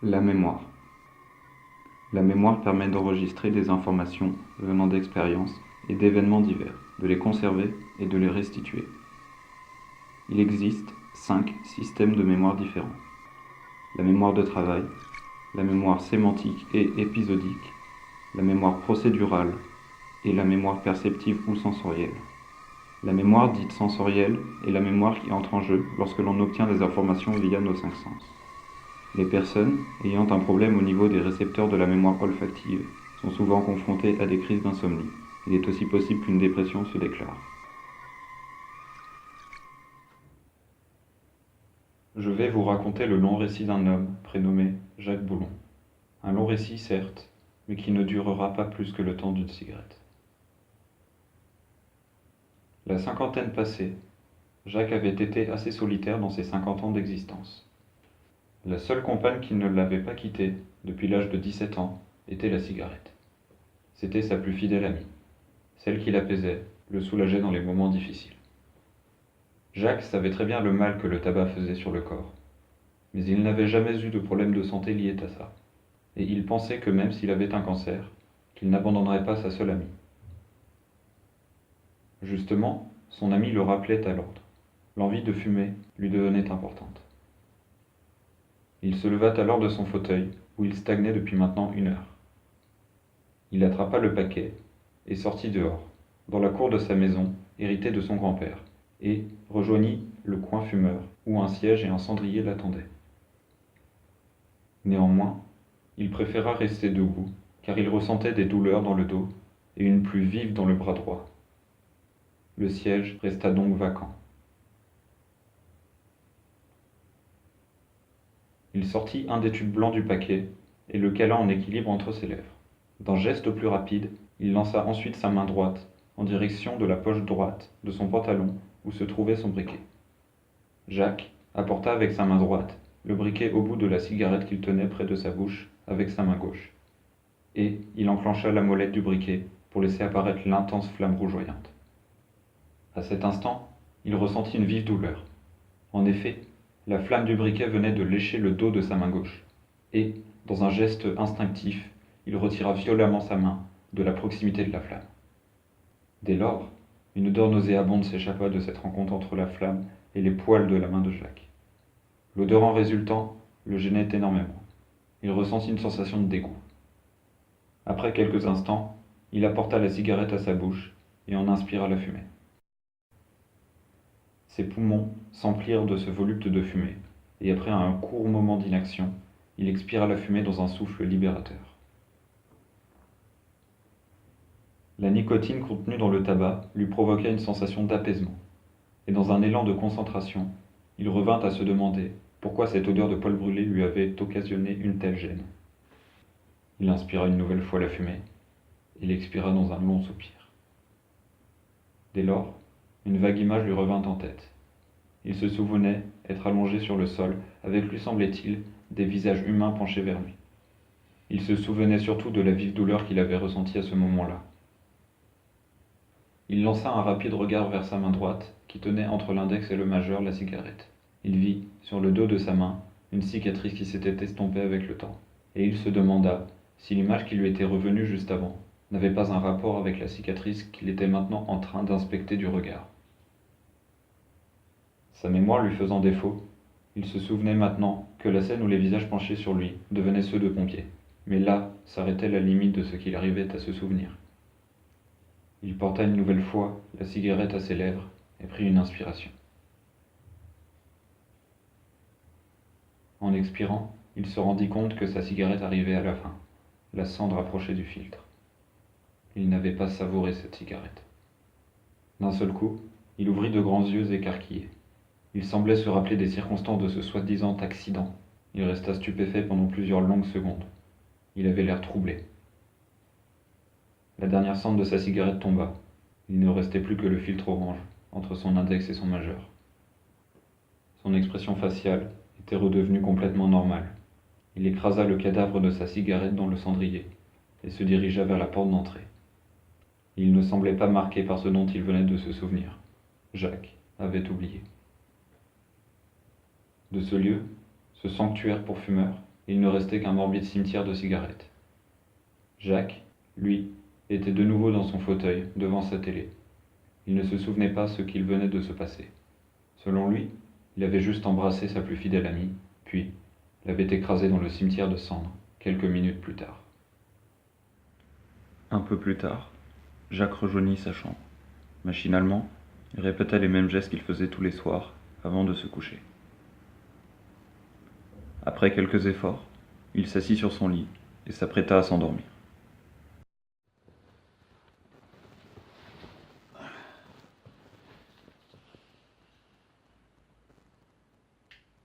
La mémoire. La mémoire permet d'enregistrer des informations venant d'expériences et d'événements divers, de les conserver et de les restituer. Il existe 5 systèmes de mémoire différents. La mémoire de travail, la mémoire sémantique et épisodique, la mémoire procédurale et la mémoire perceptive ou sensorielle. La mémoire dite sensorielle est la mémoire qui entre en jeu lorsque l'on obtient des informations via nos 5 sens. Les personnes ayant un problème au niveau des récepteurs de la mémoire olfactive sont souvent confrontées à des crises d'insomnie. Il est aussi possible qu'une dépression se déclare. Je vais vous raconter le long récit d'un homme prénommé Jacques Boulon. Un long récit, certes, mais qui ne durera pas plus que le temps d'une cigarette. La cinquantaine passée, Jacques avait été assez solitaire dans ses 50 ans d'existence. La seule compagne qui ne l'avait pas quitté depuis l'âge de 17 ans était la cigarette. C'était sa plus fidèle amie, celle qui l'apaisait, le soulageait dans les moments difficiles. Jacques savait très bien le mal que le tabac faisait sur le corps, mais il n'avait jamais eu de problème de santé lié à ça, et il pensait que même s'il avait un cancer, qu'il n'abandonnerait pas sa seule amie. Justement, son ami le rappelait à l'ordre. L'envie de fumer lui devenait importante. Il se leva alors de son fauteuil, où il stagnait depuis maintenant 1 heure. Il attrapa le paquet et sortit dehors, dans la cour de sa maison, héritée de son grand-père, et rejoignit le coin fumeur, où un siège et un cendrier l'attendaient. Néanmoins, il préféra rester debout, car il ressentait des douleurs dans le dos et une plus vive dans le bras droit. Le siège resta donc vacant. Il sortit un des tubes blancs du paquet et le cala en équilibre entre ses lèvres. D'un geste plus rapide, il lança ensuite sa main droite en direction de la poche droite de son pantalon où se trouvait son briquet. Jacques apporta avec sa main droite le briquet au bout de la cigarette qu'il tenait près de sa bouche avec sa main gauche. Et il enclencha la molette du briquet pour laisser apparaître l'intense flamme rougeoyante. À cet instant, il ressentit une vive douleur. En effet, la flamme du briquet venait de lécher le dos de sa main gauche, et, dans un geste instinctif, il retira violemment sa main de la proximité de la flamme. Dès lors, une odeur nauséabonde s'échappa de cette rencontre entre la flamme et les poils de la main de Jacques. L'odeur en résultant le gênait énormément. Il ressentit une sensation de dégoût. Après quelques instants, il apporta la cigarette à sa bouche et en inspira la fumée. Ses poumons s'emplirent de ce volupte de fumée, et après un court moment d'inaction, il expira la fumée dans un souffle libérateur. La nicotine contenue dans le tabac lui provoqua une sensation d'apaisement, et dans un élan de concentration, il revint à se demander pourquoi cette odeur de poil brûlé lui avait occasionné une telle gêne. Il inspira une nouvelle fois la fumée, et l'expira dans un long soupir. Dès lors, une vague image lui revint en tête. Il se souvenait être allongé sur le sol, avec lui semblait-il des visages humains penchés vers lui. Il se souvenait surtout de la vive douleur qu'il avait ressentie à ce moment-là. Il lança un rapide regard vers sa main droite, qui tenait entre l'index et le majeur la cigarette. Il vit, sur le dos de sa main, une cicatrice qui s'était estompée avec le temps, et il se demanda si l'image qui lui était revenue juste avant n'avait pas un rapport avec la cicatrice qu'il était maintenant en train d'inspecter du regard. Sa mémoire lui faisant défaut, il se souvenait maintenant que la scène où les visages penchés sur lui devenaient ceux de pompiers. Mais là s'arrêtait la limite de ce qu'il arrivait à se souvenir. Il porta une nouvelle fois la cigarette à ses lèvres et prit une inspiration. En expirant, il se rendit compte que sa cigarette arrivait à la fin, la cendre approchait du filtre. Il n'avait pas savouré cette cigarette. D'un seul coup, il ouvrit de grands yeux écarquillés. Il semblait se rappeler des circonstances de ce soi-disant accident. Il resta stupéfait pendant plusieurs longues secondes. Il avait l'air troublé. La dernière cendre de sa cigarette tomba. Il ne restait plus que le filtre orange entre son index et son majeur. Son expression faciale était redevenue complètement normale. Il écrasa le cadavre de sa cigarette dans le cendrier et se dirigea vers la porte d'entrée. Il ne semblait pas marqué par ce dont il venait de se souvenir. Jacques avait oublié. De ce lieu, ce sanctuaire pour fumeurs, Il ne restait qu'un morbide cimetière de cigarettes. Jacques, lui, était de nouveau dans son fauteuil, devant sa télé. Il ne se souvenait pas ce qu'il venait de se passer. Selon lui, il avait juste embrassé sa plus fidèle amie, puis l'avait écrasée dans le cimetière de cendres, quelques minutes plus tard. Un peu plus tard, Jacques rejoignit sa chambre. Machinalement, il répéta les mêmes gestes qu'il faisait tous les soirs, avant de se coucher. Après quelques efforts, il s'assit sur son lit et s'apprêta à s'endormir.